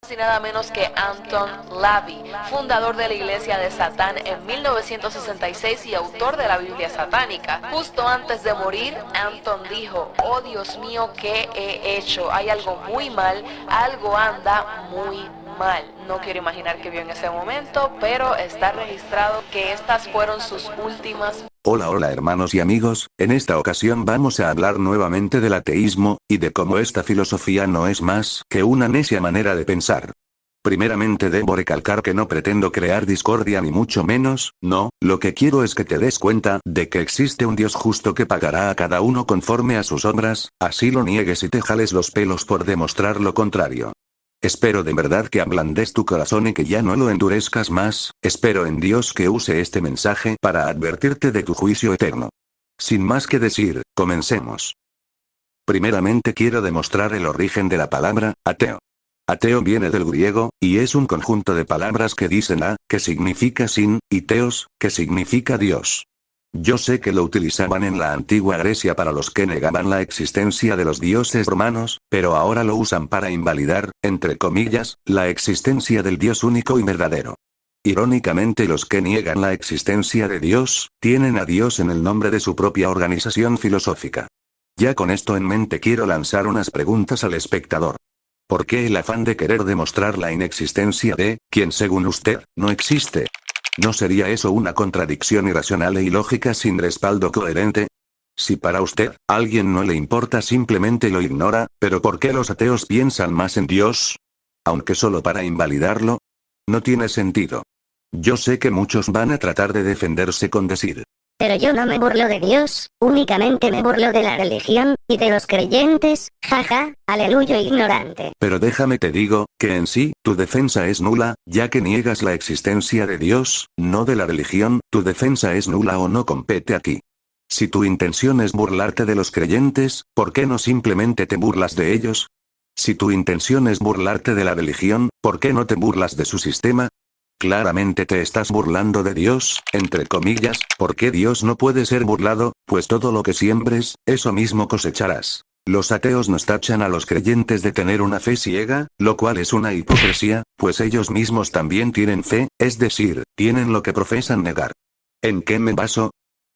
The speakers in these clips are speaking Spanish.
Y nada menos que Anton LaVey, fundador de la Iglesia de Satán en 1966 y autor de la Biblia satánica. Justo antes de morir, Anton dijo: "Oh Dios mío, ¿qué he hecho? Hay algo muy mal, algo anda muy mal". No quiero imaginar qué vio en ese momento, pero está registrado que estas fueron sus últimas. Hola hermanos y amigos, en esta ocasión vamos a hablar nuevamente del ateísmo, y de cómo esta filosofía no es más que una necia manera de pensar. Primeramente debo recalcar que no pretendo crear discordia ni mucho menos, no, lo que quiero es que te des cuenta de que existe un Dios justo que pagará a cada uno conforme a sus obras, así lo niegues y te jales los pelos por demostrar lo contrario. Espero de verdad que ablandes tu corazón y que ya no lo endurezcas más, espero en Dios que use este mensaje para advertirte de tu juicio eterno. Sin más que decir, comencemos. Primeramente quiero demostrar el origen de la palabra ateo. Ateo viene del griego, y es un conjunto de palabras que dicen a, que significa sin, y teos, que significa Dios. Yo sé que lo utilizaban en la antigua Grecia para los que negaban la existencia de los dioses romanos, pero ahora lo usan para invalidar, entre comillas, la existencia del Dios único y verdadero. Irónicamente, los que niegan la existencia de Dios, tienen a Dios en el nombre de su propia organización filosófica. Ya con esto en mente quiero lanzar unas preguntas al espectador. ¿Por qué el afán de querer demostrar la inexistencia de quien según usted no existe? ¿No sería eso una contradicción irracional e ilógica sin respaldo coherente? Si para usted, alguien no le importa, simplemente lo ignora, pero ¿por qué los ateos piensan más en Dios? Aunque solo para invalidarlo. No tiene sentido. Yo sé que muchos van a tratar de defenderse con decir: pero yo no me burlo de Dios, únicamente me burlo de la religión, y de los creyentes, jaja, aleluya ignorante. Pero déjame te digo, que en sí, tu defensa es nula, ya que niegas la existencia de Dios, no de la religión, tu defensa es nula o no compete aquí. Si tu intención es burlarte de los creyentes, ¿por qué no simplemente te burlas de ellos? Si tu intención es burlarte de la religión, ¿por qué no te burlas de su sistema? Claramente te estás burlando de Dios, entre comillas, porque Dios no puede ser burlado, pues todo lo que siembres, eso mismo cosecharás. Los ateos nos tachan a los creyentes de tener una fe ciega, lo cual es una hipocresía, pues ellos mismos también tienen fe, es decir, tienen lo que profesan negar. ¿En qué me baso?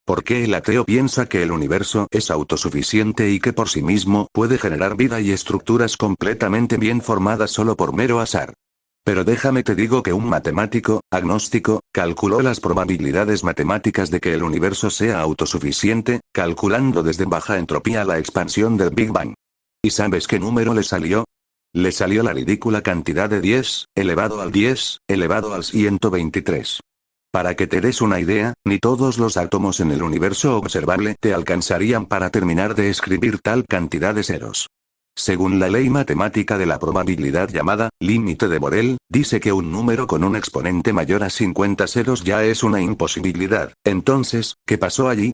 ¿Por qué el ateo piensa que el universo es autosuficiente y que por sí mismo puede generar vida y estructuras completamente bien formadas solo por mero azar? Pero déjame te digo que un matemático, agnóstico, calculó las probabilidades matemáticas de que el universo sea autosuficiente, calculando desde baja entropía la expansión del Big Bang. ¿Y sabes qué número le salió? Le salió la ridícula cantidad de 10, elevado al 10, elevado al 123. Para que te des una idea, ni todos los átomos en el universo observable te alcanzarían para terminar de escribir tal cantidad de ceros. Según la ley matemática de la probabilidad llamada límite de Borel, dice que un número con un exponente mayor a 50 ceros ya es una imposibilidad. Entonces, ¿qué pasó allí?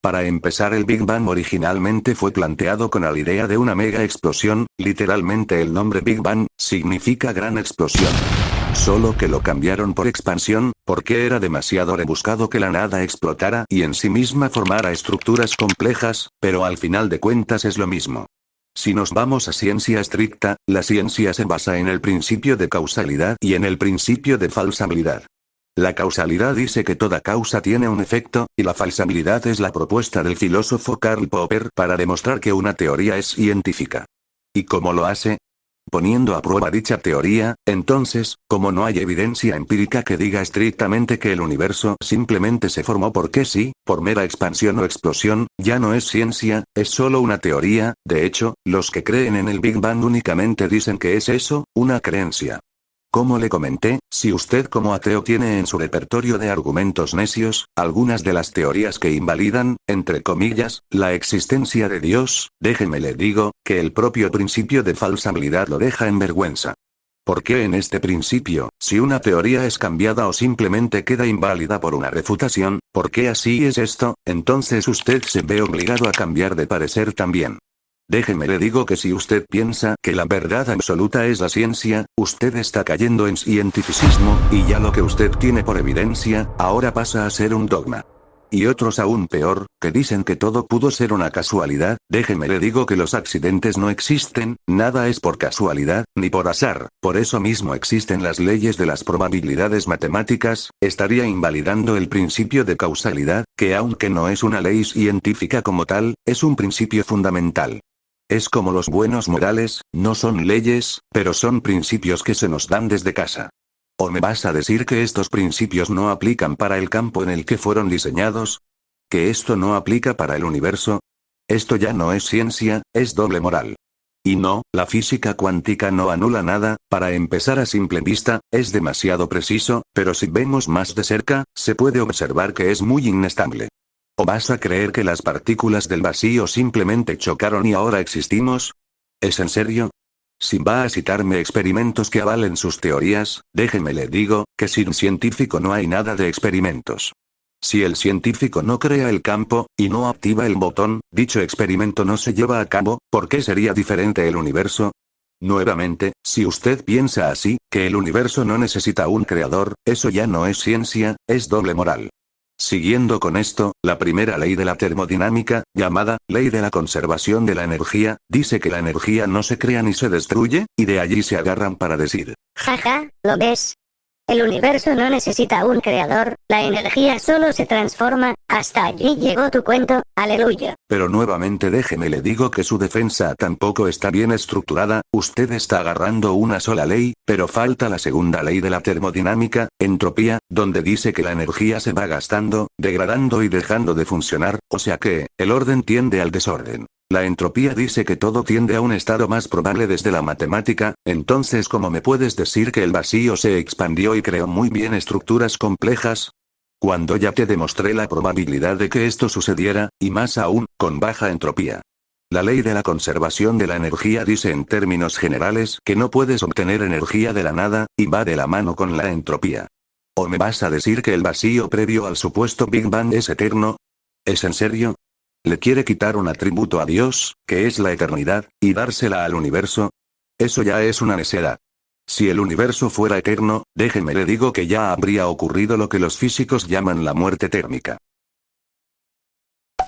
Para empezar, el Big Bang originalmente fue planteado con la idea de una mega explosión, literalmente el nombre Big Bang significa gran explosión. Solo que lo cambiaron por expansión, porque era demasiado rebuscado que la nada explotara y en sí misma formara estructuras complejas, pero al final de cuentas es lo mismo. Si nos vamos a ciencia estricta, la ciencia se basa en el principio de causalidad y en el principio de falsabilidad. La causalidad dice que toda causa tiene un efecto, y la falsabilidad es la propuesta del filósofo Karl Popper para demostrar que una teoría es científica. ¿Y cómo lo hace? Poniendo a prueba dicha teoría. Entonces, como no hay evidencia empírica que diga estrictamente que el universo simplemente se formó porque sí, por mera expansión o explosión, ya no es ciencia, es solo una teoría. De hecho, los que creen en el Big Bang únicamente dicen que es eso, una creencia. Como le comenté, si usted como ateo tiene en su repertorio de argumentos necios, algunas de las teorías que invalidan, entre comillas, la existencia de Dios, déjeme le digo, que el propio principio de falsabilidad lo deja en vergüenza. ¿Por qué en este principio, si una teoría es cambiada o simplemente queda inválida por una refutación, por qué así es esto? Entonces usted se ve obligado a cambiar de parecer también. Déjeme le digo que si usted piensa que la verdad absoluta es la ciencia, usted está cayendo en cientificismo, y ya lo que usted tiene por evidencia, ahora pasa a ser un dogma. y otros aún peor, que dicen que todo pudo ser una casualidad. Déjeme le digo que los accidentes no existen, nada es por casualidad, ni por azar, por eso mismo existen las leyes de las probabilidades matemáticas. Estaría invalidando el principio de causalidad, que aunque no es una ley científica como tal, es un principio fundamental. Es como los buenos modales, no son leyes, pero son principios que se nos dan desde casa. ¿O me vas a decir que estos principios no aplican para el campo en el que fueron diseñados? ¿Que esto no aplica para el universo? Esto ya no es ciencia, es doble moral. Y no, la física cuántica no anula nada. Para empezar, a simple vista, es demasiado preciso, pero si vemos más de cerca, se puede observar que es muy inestable. ¿O vas a creer que las partículas del vacío simplemente chocaron y ahora existimos? ¿Es en serio? Si va a citarme experimentos que avalen sus teorías, déjeme le digo, que sin científico no hay nada de experimentos. Si el científico no crea el campo, y no activa el botón, dicho experimento no se lleva a cabo. ¿Por qué sería diferente el universo? Nuevamente, si usted piensa así, que el universo no necesita un creador, eso ya no es ciencia, es doble moral. Siguiendo con esto, la primera ley de la termodinámica, llamada ley de la conservación de la energía, dice que la energía no se crea ni se destruye, y de allí se agarran para decir: Jaja, ¿lo ves? El universo no necesita un creador, la energía solo se transforma. Hasta allí llegó tu cuento, aleluya. Pero nuevamente déjeme le digo que su defensa tampoco está bien estructurada. Usted está agarrando una sola ley, pero falta la segunda ley de la termodinámica, entropía, donde dice que la energía se va gastando, degradando y dejando de funcionar, o sea que, el orden tiende al desorden. La entropía dice que todo tiende a un estado más probable desde la matemática. Entonces, ¿cómo me puedes decir que el vacío se expandió y creó muy bien estructuras complejas? Cuando ya te demostré la probabilidad de que esto sucediera, y más aún, con baja entropía. La ley de la conservación de la energía dice en términos generales que no puedes obtener energía de la nada, y va de la mano con la entropía. ¿O me vas a decir que el vacío previo al supuesto Big Bang es eterno? ¿Es en serio? ¿Le quiere quitar un atributo a Dios, que es la eternidad, y dársela al universo? Eso ya es una necedad. Si el universo fuera eterno, déjeme le digo que ya habría ocurrido lo que los físicos llaman la muerte térmica.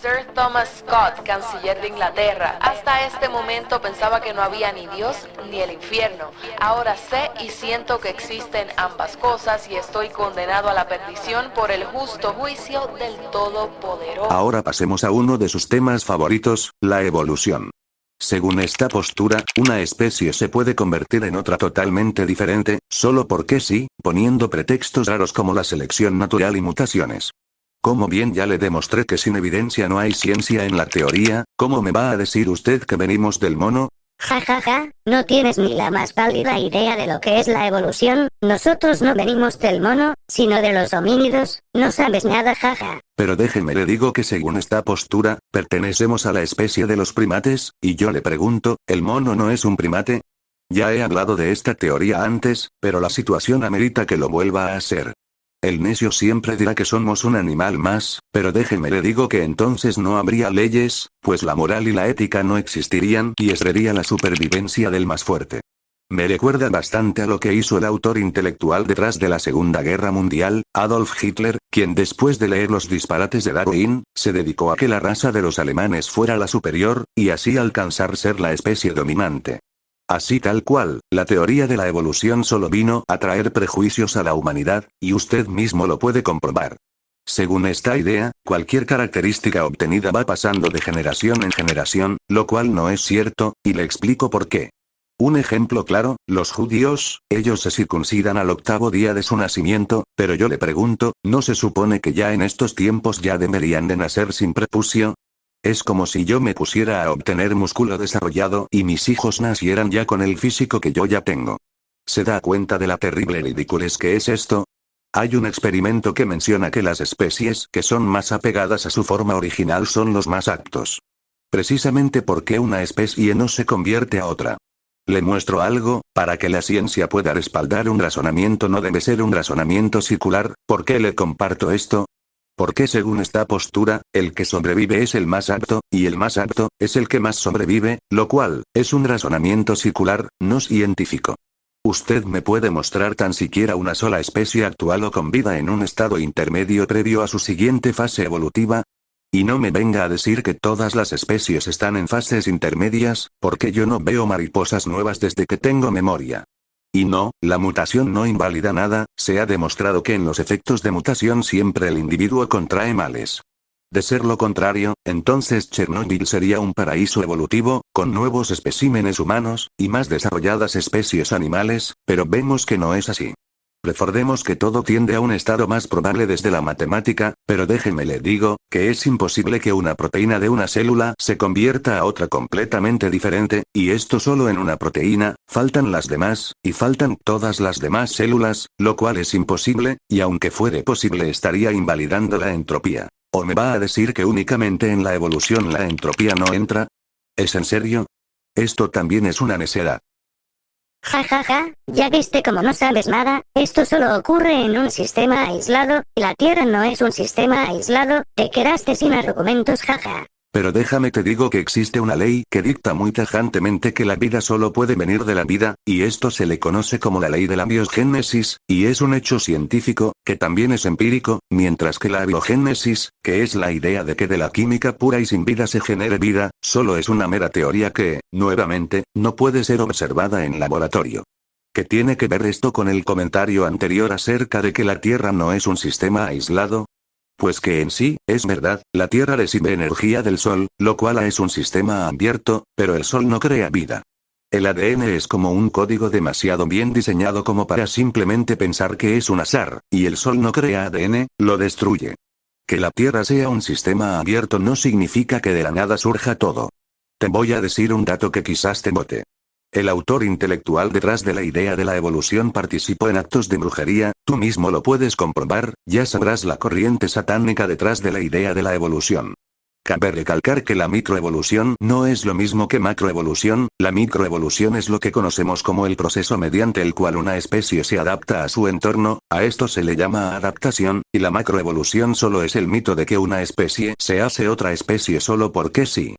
Sir Thomas Scott, canciller de Inglaterra, hasta este momento pensaba que no había ni Dios ni el infierno. Ahora sé y siento que existen ambas cosas y estoy condenado a la perdición por el justo juicio del Todopoderoso. Ahora pasemos a uno de sus temas favoritos, la evolución. Según esta postura, una especie se puede convertir en otra totalmente diferente, solo porque sí, poniendo pretextos raros como la selección natural y mutaciones. Como bien ya le demostré que sin evidencia no hay ciencia en la teoría, ¿cómo me va a decir usted que venimos del mono? Jajaja, no tienes ni la más pálida idea de lo que es la evolución. Nosotros no venimos del mono, sino de los homínidos. No sabes nada, jaja. Pero déjeme le digo que según esta postura, pertenecemos a la especie de los primates, y yo le pregunto, ¿el mono no es un primate? Ya he hablado de esta teoría antes, pero la situación amerita que lo vuelva a hacer. El necio siempre dirá que somos un animal más, pero déjeme le digo que entonces no habría leyes, pues la moral y la ética no existirían y sería la supervivencia del más fuerte. Me recuerda bastante a lo que hizo el autor intelectual detrás de la Segunda Guerra Mundial, Adolf Hitler, quien después de leer los disparates de Darwin, se dedicó a que la raza de los alemanes fuera la superior, y así alcanzar ser la especie dominante. Así tal cual, la teoría de la evolución solo vino a traer prejuicios a la humanidad, y usted mismo lo puede comprobar. Según esta idea, cualquier característica obtenida va pasando de generación en generación, lo cual no es cierto, y le explico por qué. Un ejemplo claro, los judíos, ellos se circuncidan al 8º día de su nacimiento, pero yo le pregunto, ¿no se supone que ya en estos tiempos ya deberían de nacer sin prepucio? Es como si yo me pusiera a obtener músculo desarrollado y mis hijos nacieran ya con el físico que yo ya tengo. ¿Se da cuenta de la terrible ridiculez que es esto? Hay un experimento que menciona que las especies que son más apegadas a su forma original son los más aptos. Precisamente porque una especie no se convierte a otra. Le muestro algo, para que la ciencia pueda respaldar un razonamiento no debe ser un razonamiento circular. ¿Por qué le comparto esto? Porque según esta postura, el que sobrevive es el más apto, y el más apto, es el que más sobrevive, lo cual, es un razonamiento circular, no científico. ¿Usted me puede mostrar tan siquiera una sola especie actual o con vida en un estado intermedio previo a su siguiente fase evolutiva? Y no me venga a decir que todas las especies están en fases intermedias, porque yo no veo mariposas nuevas desde que tengo memoria. Y no, la mutación no invalida nada, se ha demostrado que en los efectos de mutación siempre el individuo contrae males. De ser lo contrario, entonces Chernobyl sería un paraíso evolutivo, con nuevos especímenes humanos, y más desarrolladas especies animales, pero vemos que no es así. Recordemos que todo tiende a un estado más probable desde la matemática, pero déjeme le digo, que es imposible que una proteína de una célula se convierta a otra completamente diferente, y esto solo en una proteína, faltan las demás, y faltan todas las demás células, lo cual es imposible, y aunque fuere posible estaría invalidando la entropía. ¿O me va a decir que únicamente en la evolución la entropía no entra? ¿Es en serio? Esto también es una necedad. Ja ja ja, ya viste como no sabes nada, esto solo ocurre en un sistema aislado, y la Tierra no es un sistema aislado, te quedaste sin argumentos jaja. Pero déjame te digo que existe una ley que dicta muy tajantemente que la vida solo puede venir de la vida, y esto se le conoce como la ley de la biogénesis, y es un hecho científico, que también es empírico, mientras que la biogénesis, que es la idea de que de la química pura y sin vida se genere vida, solo es una mera teoría que, nuevamente, no puede ser observada en laboratorio. ¿Qué tiene que ver esto con el comentario anterior acerca de que la Tierra no es un sistema aislado? Pues que en sí, es verdad, la Tierra recibe energía del Sol, lo cual es un sistema abierto, pero el Sol no crea vida. El ADN es como un código demasiado bien diseñado como para simplemente pensar que es un azar, y el Sol no crea ADN, lo destruye. Que la Tierra sea un sistema abierto no significa que de la nada surja todo. Te voy a decir un dato que quizás te bote. El autor intelectual detrás de la idea de la evolución participó en actos de brujería, tú mismo lo puedes comprobar, ya sabrás la corriente satánica detrás de la idea de la evolución. Cabe recalcar que la microevolución no es lo mismo que macroevolución, la microevolución es lo que conocemos como el proceso mediante el cual una especie se adapta a su entorno, a esto se le llama adaptación, y la macroevolución solo es el mito de que una especie se hace otra especie solo porque sí.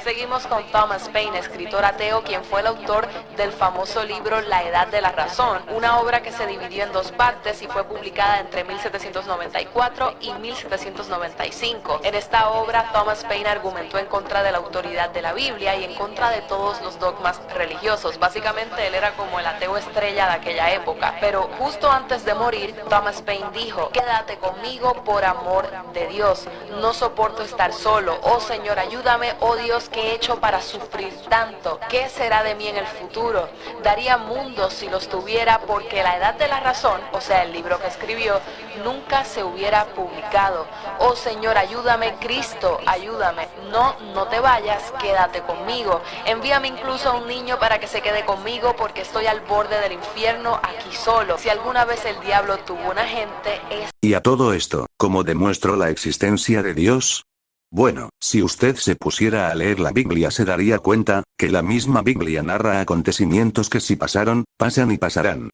Seguimos con Thomas Paine, escritor ateo, quien fue el autor del famoso libro La Edad de la Razón, una obra que se dividió en dos partes y fue publicada entre 1794 y 1795. En esta obra, Thomas Paine argumentó en contra de la autoridad de la Biblia y en contra de todos los dogmas religiosos. Básicamente, él era como el ateo estrella de aquella época. Pero justo antes de morir, Thomas Paine dijo: quédate conmigo por amor de Dios. No soporto estar solo. Oh Señor, ayúdame. Oh Dios, ¿qué he hecho para sufrir tanto? ¿Qué será de mí en el futuro? Daría mundos si los tuviera, porque La Edad de la Razón, o sea, el libro que escribió, nunca se hubiera publicado. Oh Señor, ayúdame. Cristo, ayúdame. No te vayas, quédate conmigo. Envíame incluso a un niño para que se quede conmigo, porque estoy al borde del infierno aquí solo. Si alguna vez el diablo tuvo un agente, es... Y a todo esto, ¿cómo demuestro la existencia de Dios? Bueno, si usted se pusiera a leer la Biblia se daría cuenta, que la misma Biblia narra acontecimientos que si pasaron, pasan y pasarán.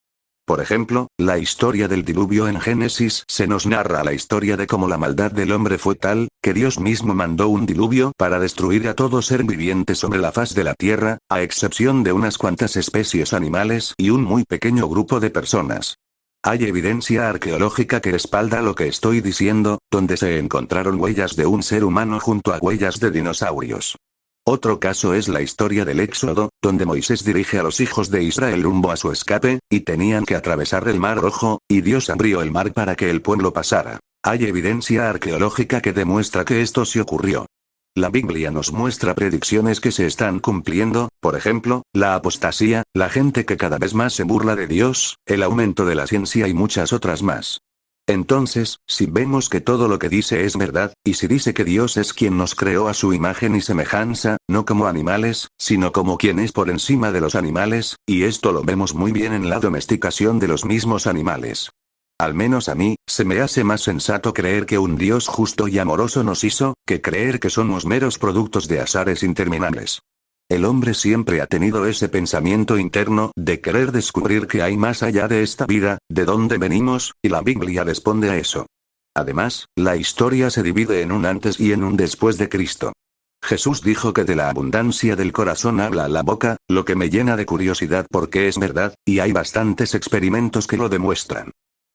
Por ejemplo, la historia del diluvio en Génesis se nos narra la historia de cómo la maldad del hombre fue tal, que Dios mismo mandó un diluvio para destruir a todo ser viviente sobre la faz de la tierra, a excepción de unas cuantas especies animales y un muy pequeño grupo de personas. Hay evidencia arqueológica que respalda lo que estoy diciendo, donde se encontraron huellas de un ser humano junto a huellas de dinosaurios. Otro caso es la historia del Éxodo, donde Moisés dirige a los hijos de Israel rumbo a su escape, y tenían que atravesar el Mar Rojo, y Dios abrió el mar para que el pueblo pasara. Hay evidencia arqueológica que demuestra que esto sí ocurrió. La Biblia nos muestra predicciones que se están cumpliendo, por ejemplo, la apostasía, la gente que cada vez más se burla de Dios, el aumento de la ciencia y muchas otras más. Entonces, si vemos que todo lo que dice es verdad, y si dice que Dios es quien nos creó a su imagen y semejanza, no como animales, sino como quien es por encima de los animales, y esto lo vemos muy bien en la domesticación de los mismos animales. Al menos a mí, se me hace más sensato creer que un Dios justo y amoroso nos hizo, que creer que somos meros productos de azares interminables. El hombre siempre ha tenido ese pensamiento interno de querer descubrir qué hay más allá de esta vida, de dónde venimos, y la Biblia responde a eso. Además, la historia se divide en un antes y en un después de Cristo. Jesús dijo que de la abundancia del corazón habla la boca, lo que me llena de curiosidad porque es verdad, y hay bastantes experimentos que lo demuestran.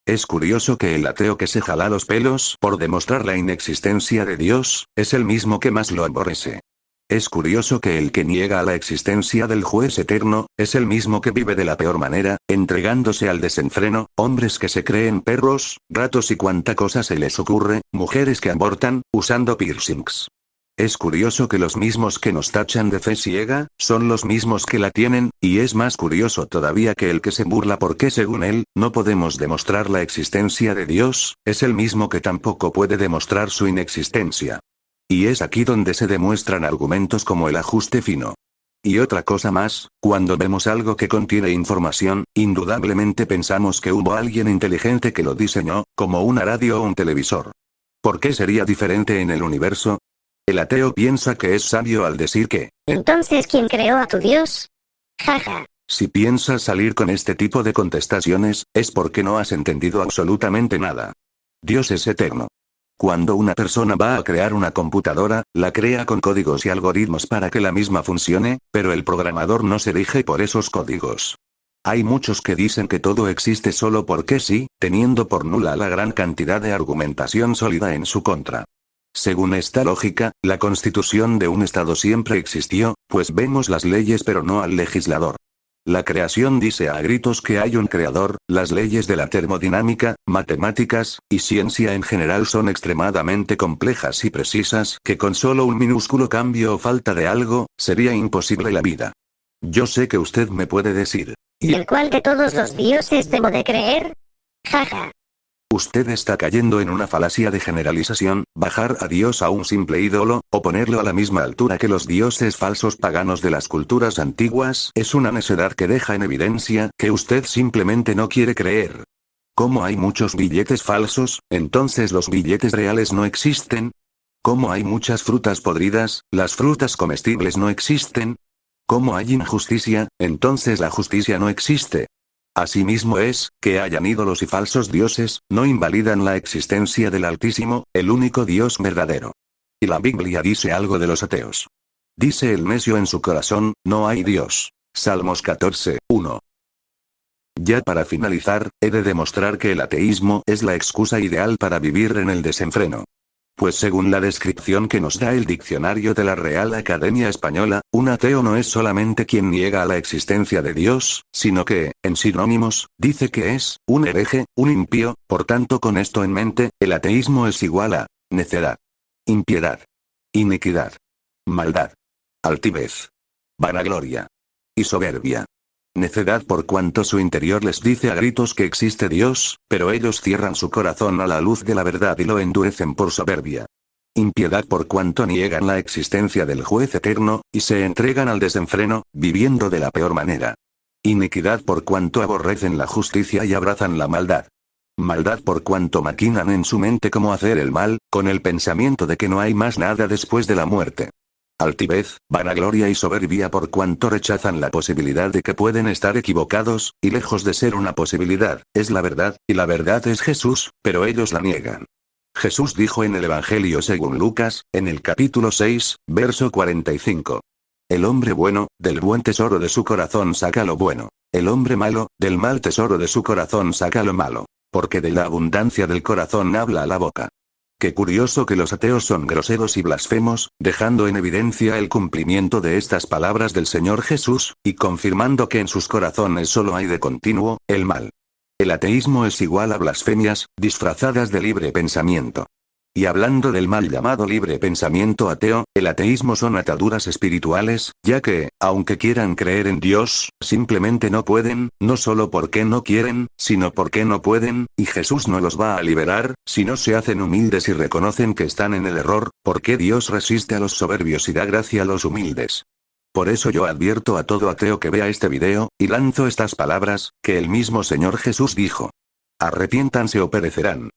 Es curioso que el ateo que se jala los pelos por demostrar la inexistencia de Dios, es el mismo que más lo aborrece. Es curioso que el que niega a la existencia del juez eterno, es el mismo que vive de la peor manera, entregándose al desenfreno, hombres que se creen perros, ratos y cuanta cosa se les ocurre, mujeres que abortan, usando piercings. Es curioso que los mismos que nos tachan de fe ciega, son los mismos que la tienen, y es más curioso todavía que el que se burla porque según él, no podemos demostrar la existencia de Dios, es el mismo que tampoco puede demostrar su inexistencia. Y es aquí donde se demuestran argumentos como el ajuste fino. Y otra cosa más, cuando vemos algo que contiene información, indudablemente pensamos que hubo alguien inteligente que lo diseñó, como una radio o un televisor. ¿Por qué sería diferente en el universo? El ateo piensa que es sabio al decir que, Entonces, ¿quién creó a tu Dios? Jaja. si piensas salir con este tipo de contestaciones, es porque no has entendido absolutamente nada. Dios es eterno. Cuando una persona va a crear una computadora, la crea con códigos y algoritmos para que la misma funcione, pero el programador no se rige por esos códigos. Hay muchos que dicen que todo existe solo porque sí, teniendo por nula la gran cantidad de argumentación sólida en su contra. Según esta lógica, la constitución de un Estado siempre existió, pues vemos las leyes pero no al legislador. La creación dice a gritos que hay un creador, las leyes de la termodinámica, matemáticas, y ciencia en general son extremadamente complejas y precisas que con solo un minúsculo cambio o falta de algo, sería imposible la vida. Yo sé que usted me puede decir. ¿Y en cuál de todos los dioses debo de creer? Jaja. Usted está cayendo en una falacia de generalización, bajar a Dios a un simple ídolo, o ponerlo a la misma altura que los dioses falsos paganos de las culturas antiguas, es una necedad que deja en evidencia que usted simplemente no quiere creer. ¿Cómo hay muchos billetes falsos, entonces los billetes reales no existen? ¿Cómo hay muchas frutas podridas, las frutas comestibles no existen? ¿Cómo hay injusticia, entonces la justicia no existe? Asimismo es, que hayan ídolos y falsos dioses, no invalidan la existencia del Altísimo, el único Dios verdadero. Y la Biblia dice algo de los ateos. Dice el necio en su corazón, no hay Dios. Salmos 14, 1. Ya para finalizar, he de demostrar que el ateísmo es la excusa ideal para vivir en el desenfreno. Pues según la descripción que nos da el diccionario de la Real Academia Española, un ateo no es solamente quien niega a la existencia de Dios, sino que, en sinónimos, dice que es un hereje, un impío, por tanto con esto en mente, el ateísmo es igual a necedad, impiedad, iniquidad, maldad, altivez, vanagloria y soberbia. Necedad por cuanto su interior les dice a gritos que existe Dios, pero ellos cierran su corazón a la luz de la verdad y lo endurecen por soberbia. Impiedad por cuanto niegan la existencia del juez eterno, y se entregan al desenfreno, viviendo de la peor manera. Iniquidad por cuanto aborrecen la justicia y abrazan la maldad. Maldad por cuanto maquinan en su mente cómo hacer el mal, con el pensamiento de que no hay más nada después de la muerte. Altivez, vanagloria y soberbia por cuanto rechazan la posibilidad de que pueden estar equivocados, y lejos de ser una posibilidad, es la verdad, y la verdad es Jesús, pero ellos la niegan. Jesús dijo en el Evangelio según Lucas, en el capítulo 6, verso 45. El hombre bueno, del buen tesoro de su corazón saca lo bueno. El hombre malo, del mal tesoro de su corazón saca lo malo. Porque de la abundancia del corazón habla la boca. Qué curioso que los ateos son groseros y blasfemos, dejando en evidencia el cumplimiento de estas palabras del Señor Jesús, y confirmando que en sus corazones solo hay de continuo, el mal. El ateísmo es igual a blasfemias, disfrazadas de libre pensamiento. Y hablando del mal llamado libre pensamiento ateo, el ateísmo son ataduras espirituales, ya que, aunque quieran creer en Dios, simplemente no pueden, no solo porque no quieren, sino porque no pueden, y Jesús no los va a liberar, si no se hacen humildes y reconocen que están en el error, porque Dios resiste a los soberbios y da gracia a los humildes. Por eso yo advierto a todo ateo que vea este video, y lanzo estas palabras, que el mismo Señor Jesús dijo. Arrepiéntanse o perecerán.